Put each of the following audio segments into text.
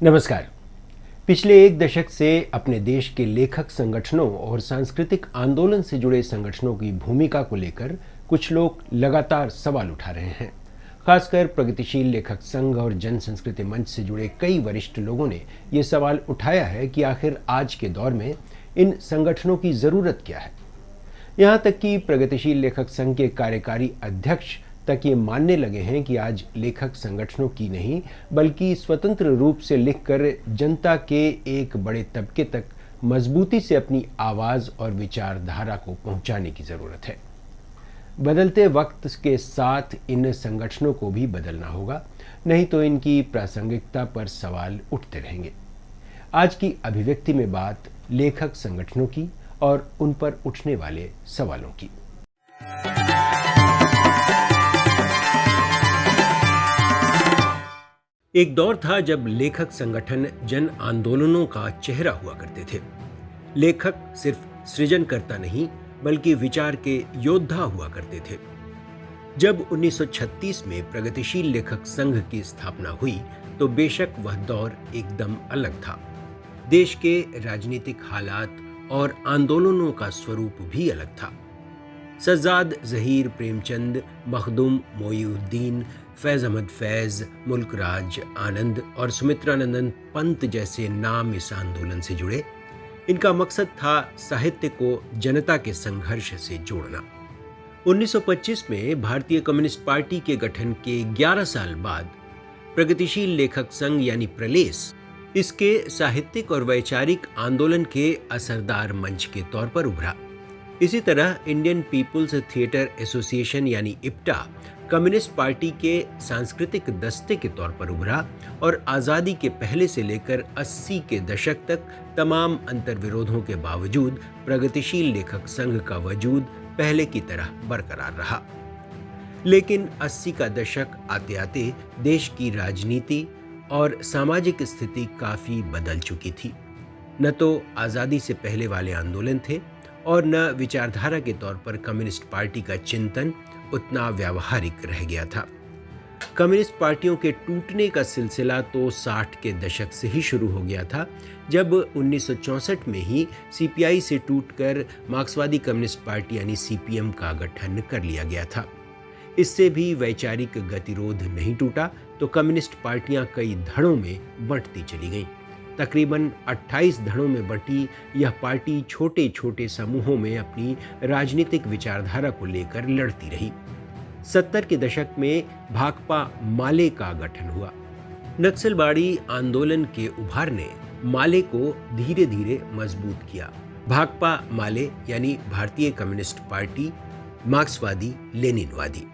नमस्कार। पिछले एक दशक से अपने देश के लेखक संगठनों और सांस्कृतिक आंदोलन से जुड़े संगठनों की भूमिका को लेकर कुछ लोग लगातार सवाल उठा रहे हैं। खासकर प्रगतिशील लेखक संघ और जन संस्कृति मंच से जुड़े कई वरिष्ठ लोगों ने ये सवाल उठाया है कि आखिर आज के दौर में इन संगठनों की ज़रूरत क्या है। यहाँ तक कि प्रगतिशील लेखक संघ के कार्यकारी अध्यक्ष तक ये मानने लगे हैं कि आज लेखक संगठनों की नहीं बल्कि स्वतंत्र रूप से लिखकर जनता के एक बड़े तबके तक मजबूती से अपनी आवाज़ और विचारधारा को पहुंचाने की ज़रूरत है। बदलते वक्त के साथ इन संगठनों को भी बदलना होगा, नहीं तो इनकी प्रासंगिकता पर सवाल उठते रहेंगे। आज की अभिव्यक्ति में बात लेखक संगठनों की और उन पर उठने वाले सवालों की। एक दौर था जब लेखक संगठन जन आंदोलनों का चेहरा हुआ करते थे। लेखक सिर्फ सृजनकर्ता नहीं बल्कि विचार के योद्धा हुआ करते थे। जब 1936 में प्रगतिशील लेखक संघ की स्थापना हुई तो बेशक वह दौर एकदम अलग था। देश के राजनीतिक हालात और आंदोलनों का स्वरूप भी अलग था। सज्जाद ज़हीर प्रेमचंद, मखदूम मोईउद्दीन, फैज़ अहमद फैज़, मुल्क राज आनंद और सुमित्रानंदन पंत जैसे नाम इस आंदोलन से जुड़े। इनका मकसद था साहित्य को जनता के संघर्ष से जोड़ना। 1925 में भारतीय कम्युनिस्ट पार्टी के गठन के 11 साल बाद प्रगतिशील लेखक संघ यानी प्रलेस इसके साहित्यिक और वैचारिक आंदोलन के असरदार मंच के तौर पर उभरा। इसी तरह इंडियन पीपुल्स थिएटर एसोसिएशन यानी इप्टा कम्युनिस्ट पार्टी के सांस्कृतिक दस्ते के तौर पर उभरा और आज़ादी के पहले से लेकर 80 के दशक तक तमाम अंतर्विरोधों के बावजूद प्रगतिशील लेखक संघ का वजूद पहले की तरह बरकरार रहा। लेकिन 80 का दशक आते आते देश की राजनीति और सामाजिक स्थिति काफ़ी बदल चुकी थी। न तो आज़ादी से पहले वाले आंदोलन थे और न विचारधारा के तौर पर कम्युनिस्ट पार्टी का चिंतन उतना व्यावहारिक रह गया था। कम्युनिस्ट पार्टियों के टूटने का सिलसिला तो 60 के दशक से ही शुरू हो गया था, जब 1964 में ही सीपीआई से टूटकर मार्क्सवादी कम्युनिस्ट पार्टी यानी सीपीएम का गठन कर लिया गया था। इससे भी वैचारिक गतिरोध नहीं टूटा तो कम्युनिस्ट पार्टियां कई धड़ों में बंटती चली गईं। तकरीबन 28 धड़ों में बंटी यह पार्टी छोटे छोटे समूहों में अपनी राजनीतिक विचारधारा को लेकर लड़ती रही। 70 के दशक में भाकपा माले का गठन हुआ। नक्सलवाड़ी आंदोलन के उभार ने माले को धीरे धीरे मजबूत किया। भाकपा माले यानी भारतीय कम्युनिस्ट पार्टी मार्क्सवादी लेनिनवादी।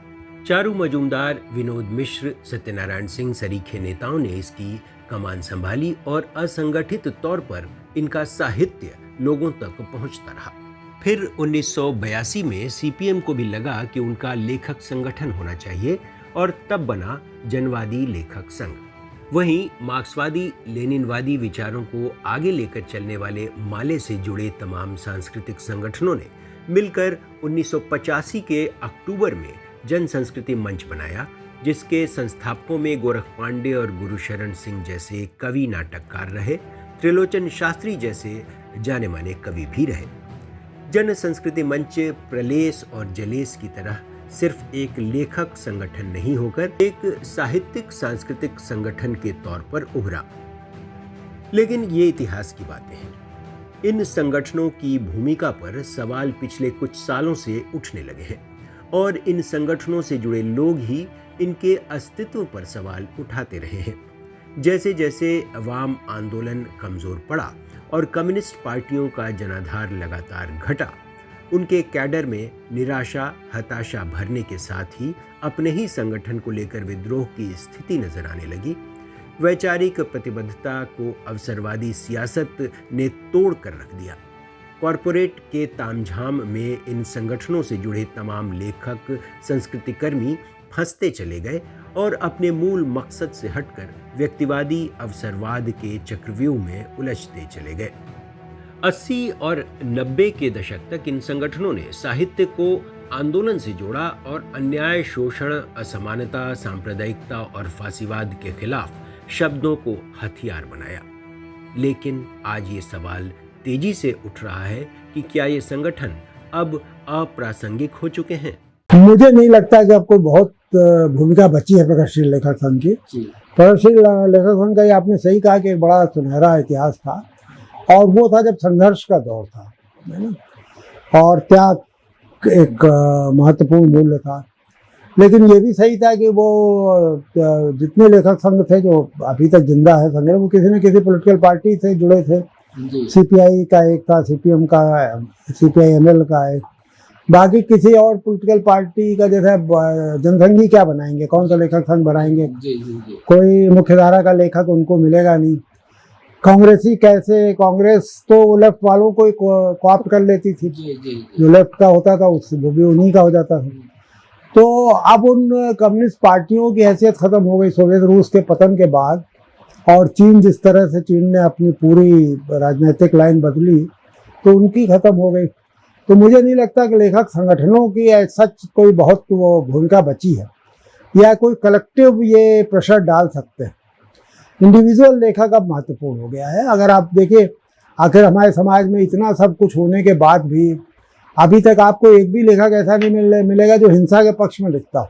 चारू मजूमदार, विनोद मिश्र, सत्यनारायण सिंह सरीखे नेताओं ने इसकी कमान संभाली और असंगठित तौर पर इनका साहित्य लोगों तक पहुंचता रहा। फिर 1982 में सीपीएम को भी लगा कि उनका लेखक संगठन होना चाहिए और तब बना जनवादी लेखक संघ। वहीं मार्क्सवादी लेनिनवादी विचारों को आगे लेकर चलने वाले माले से जुड़े तमाम सांस्कृतिक संगठनों ने मिलकर 1985 के अक्टूबर में जन संस्कृति मंच बनाया, जिसके संस्थापकों में गोरख पांडे और गुरुशरण सिंह जैसे कवि नाटककार रहे। त्रिलोचन शास्त्री जैसे जाने माने कवि भी रहे। जन संस्कृति मंच प्रलेस और जलेस की तरह सिर्फ एक लेखक संगठन नहीं होकर एक साहित्यिक सांस्कृतिक संगठन के तौर पर उभरा। लेकिन ये इतिहास की बातें हैं। इन संगठनों की भूमिका पर सवाल पिछले कुछ सालों से उठने लगे हैं और इन संगठनों से जुड़े लोग ही इनके अस्तित्व पर सवाल उठाते रहे हैं। जैसे जैसे अवाम आंदोलन कमजोर पड़ा और कम्युनिस्ट पार्टियों का जनाधार लगातार घटा, उनके कैडर में निराशा, हताशा भरने के साथ ही अपने ही संगठन को लेकर विद्रोह की स्थिति नजर आने लगी। वैचारिक प्रतिबद्धता को अवसरवादी सियासत ने तोड़ कर रख दिया। कॉरपोरेट के तामझाम में इन संगठनों से जुड़े तमाम लेखक, संस्कृतिकर्मी फंसते चले गए और अपने मूल मकसद से हटकर व्यक्तिवादी अवसरवाद के चक्रव्यूह में उलझते चले गए। 80 और 90 के दशक तक इन संगठनों ने साहित्य को आंदोलन से जोड़ा और अन्याय, शोषण, असमानता, सांप्रदायिकता और फांसीवाद के खिलाफ शब्दों को हथियार बनाया। लेकिन आज ये सवाल तेजी से उठ रहा है कि क्या ये संगठन अब अप्रासंगिक हो चुके हैं? मुझे नहीं लगता कि अब कोई बहुत भूमिका बची है प्रगतिशील लेखक संघ की। प्रगतिशील लेखक संघ का ये आपने सही कहा कि एक बड़ा सुनहरा इतिहास था, और वो था जब संघर्ष का दौर था, है ना, और त्याग एक महत्वपूर्ण मूल्य था। लेकिन ये भी सही था कि वो जितने लेखक संघ थे जो अभी तक जिंदा है संघ, वो किसी न किसी पॉलिटिकल पार्टी से जुड़े थे। सीपीआई का एक था, सीपीएम का, सीपीआई-एमएल का एक, बाकी किसी और पॉलिटिकल पार्टी का जैसे जनसंघी क्या बनाएंगे, कौन सा लेखक संघ बनाएंगे? कोई मुख्यधारा का लेखक उनको मिलेगा नहीं। कांग्रेसी कैसे, कांग्रेस तो लेफ्ट वालों को कॉप्ट कर लेती थी, जो लेफ्ट का होता था वो भी उन्हीं का हो जाता था। तो अब उन कम्युनिस्ट पार्टियों की हैसियत खत्म हो गई सोवियत रूस के पतन के बाद, और चीन जिस तरह से चीन ने अपनी पूरी राजनीतिक लाइन बदली, तो उनकी खत्म हो गई। तो मुझे नहीं लगता कि लेखक संगठनों की सच कोई बहुत वो भूमिका बची है, या कोई कलेक्टिव ये प्रेशर डाल सकते हैं। इंडिविजुअल लेखक अब महत्वपूर्ण हो गया है। अगर आप देखिए, आखिर हमारे समाज में इतना सब कुछ होने के बाद भी अभी तक आपको एक भी लेखक ऐसा नहीं मिलेगा जो हिंसा के पक्ष में लिखता हो,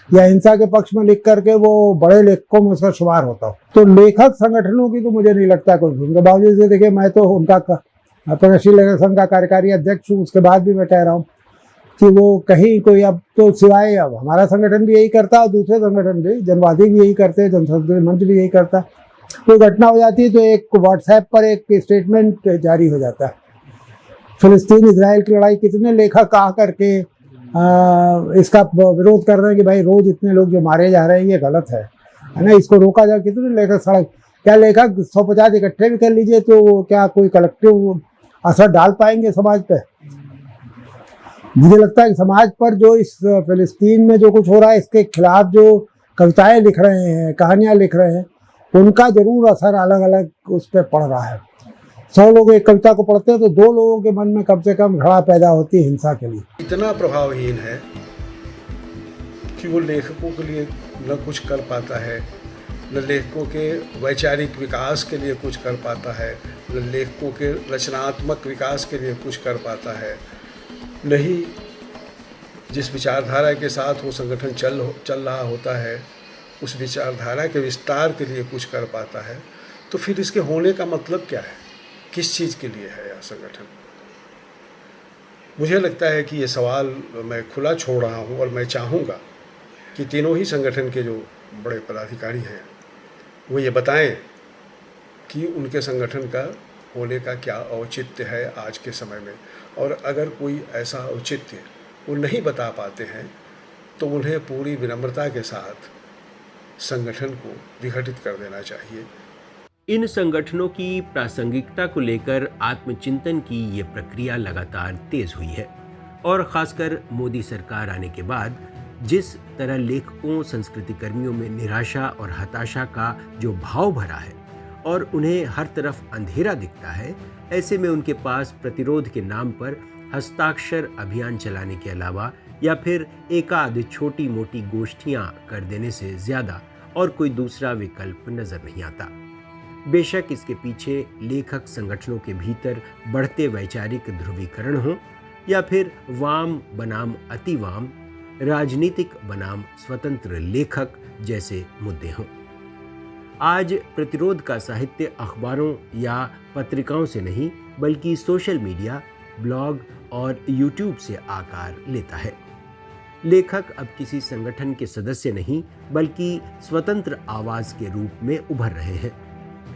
या हिंसा के पक्ष में लिख करके वो बड़े लेखकों में उसका शुमार होता हो। तो लेखक संगठनों की तो मुझे नहीं लगता कोई भूमिका। बावजूद से देखिए, मैं तो उनका प्रगतिशील लेखक संघ का कार्यकारी अध्यक्ष हूँ, उसके बाद भी मैं कह रहा हूँ कि वो कहीं कोई, अब तो सिवाय अब हमारा संगठन भी यही करता है और दूसरे संगठन भी, जनवादी भी यही करते हैं, जनसंसदीय मंच भी यही करता है। कोई घटना हो जाती है तो एक व्हाट्सएप पर एक स्टेटमेंट जारी हो जाता है। फिलिस्तीन इजराइल की लड़ाई, कितने लेखक आ करके इसका विरोध कर रहे हैं कि भाई रोज इतने लोग जो मारे जा रहे हैं ये गलत है ना, इसको रोका जाए। कितने लेखक सड़क, क्या लेखक 150 इकट्ठे भी कर लीजिए तो क्या कोई कलेक्टिव असर डाल पाएंगे समाज पे? मुझे लगता है कि समाज पर जो इस फिलिस्तीन में जो कुछ हो रहा है इसके खिलाफ जो कविताएं लिख रहे हैं, कहानियां लिख रहे हैं, उनका जरूर असर अलग अलग उस पर पड़ रहा है। 100 लोग एक कविता को पढ़ते हैं तो 2 लोगों के मन में कम से कम घृणा पैदा होती है हिंसा के लिए। इतना प्रभावहीन है कि वो लेखकों के लिए न कुछ कर पाता है, न लेखकों के वैचारिक विकास के लिए कुछ कर पाता है, न लेखकों के रचनात्मक विकास के लिए कुछ कर पाता है, न ही जिस विचारधारा के साथ वो संगठन चल रहा होता है उस विचारधारा के विस्तार के लिए कुछ कर पाता है। तो फिर इसके होने का मतलब क्या है? किस चीज़ के लिए है यह संगठन? मुझे लगता है कि ये सवाल मैं खुला छोड़ रहा हूँ, और मैं चाहूँगा कि तीनों ही संगठन के जो बड़े पदाधिकारी हैं वो ये बताएं कि उनके संगठन का होने का क्या औचित्य है आज के समय में, और अगर कोई ऐसा औचित्य वो नहीं बता पाते हैं तो उन्हें पूरी विनम्रता के साथ संगठन को विघटित कर देना चाहिए। इन संगठनों की प्रासंगिकता को लेकर आत्मचिंतन की ये प्रक्रिया लगातार तेज हुई है, और खासकर मोदी सरकार आने के बाद जिस तरह लेखकों, संस्कृति कर्मियों में निराशा और हताशा का जो भाव भरा है और उन्हें हर तरफ अंधेरा दिखता है, ऐसे में उनके पास प्रतिरोध के नाम पर हस्ताक्षर अभियान चलाने के अलावा या फिर एकाध छोटी मोटी गोष्ठियां कर देने से ज्यादा और कोई दूसरा विकल्प नजर नहीं आता। बेशक इसके पीछे लेखक संगठनों के भीतर बढ़ते वैचारिक ध्रुवीकरण हो, या फिर वाम बनाम अतिवाम, राजनीतिक बनाम स्वतंत्र लेखक जैसे मुद्दे हों। आज प्रतिरोध का साहित्य अखबारों या पत्रिकाओं से नहीं बल्कि सोशल मीडिया, ब्लॉग और यूट्यूब से आकार लेता है। लेखक अब किसी संगठन के सदस्य नहीं बल्कि स्वतंत्र आवाज के रूप में उभर रहे हैं।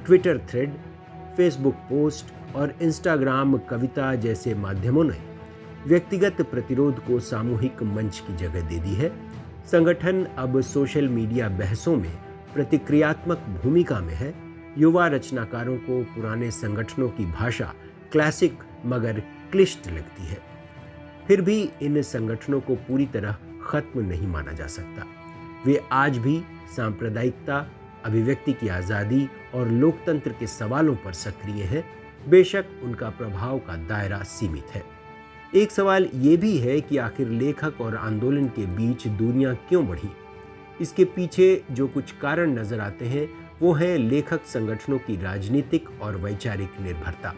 ट्विटर थ्रेड, फेसबुक पोस्ट और इंस्टाग्राम कविता जैसे माध्यमों ने व्यक्तिगत प्रतिरोध को सामूहिक मंच की जगह दे दी है। संगठन अब सोशल मीडिया बहसों में प्रतिक्रियात्मक भूमिका में है। युवा रचनाकारों को पुराने संगठनों की भाषा क्लासिक मगर क्लिष्ट लगती है। फिर भी इन संगठनों को पूरी तरह खत्म नहीं माना जा सकता। वे आज भी सांप्रदायिकता, अभिव्यक्ति की आज़ादी और लोकतंत्र के सवालों पर सक्रिय हैं। बेशक उनका प्रभाव का दायरा सीमित है। एक सवाल ये भी है कि आखिर लेखक और आंदोलन के बीच दूरियां क्यों बढ़ी? इसके पीछे जो कुछ कारण नजर आते हैं वो है लेखक संगठनों की राजनीतिक और वैचारिक निर्भरता।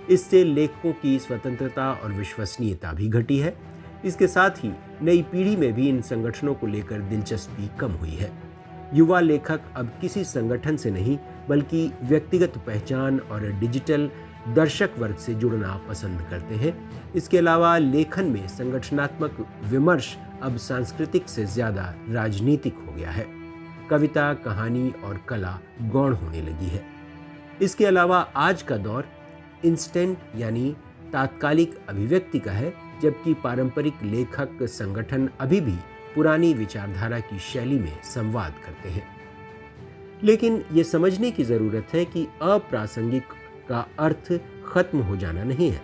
इससे लेखकों की स्वतंत्रता और विश्वसनीयता भी घटी है। इसके साथ ही नई पीढ़ी में भी इन संगठनों को लेकर दिलचस्पी कम हुई है। युवा लेखक अब किसी संगठन से नहीं बल्कि व्यक्तिगत पहचान और डिजिटल दर्शक वर्ग से जुड़ना पसंद करते हैं। इसके अलावा लेखन में संगठनात्मक विमर्श अब सांस्कृतिक से ज्यादा राजनीतिक हो गया है। कविता, कहानी और कला गौण होने लगी है। इसके अलावा आज का दौर इंस्टेंट यानी तात्कालिक अभिव्यक्ति का है, जबकि पारंपरिक लेखक संगठन अभी भी पुरानी विचारधारा की शैली में संवाद करते हैं। लेकिन ये समझने की जरूरत है कि अप्रासंगिक का अर्थ खत्म हो जाना नहीं है।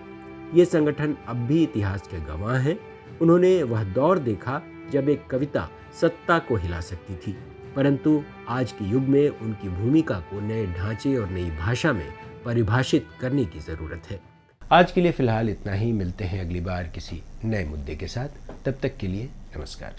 ये संगठन अब भी इतिहास के गवाह हैं। उन्होंने वह दौर देखा जब एक कविता सत्ता को हिला सकती थी, परंतु आज के युग में उनकी भूमिका को नए ढांचे और नई भाषा में परिभाषित करने की जरूरत है। आज के लिए फिलहाल इतना ही। मिलते हैं अगली बार किसी नए मुद्दे के साथ। तब तक के लिए नमस्कार।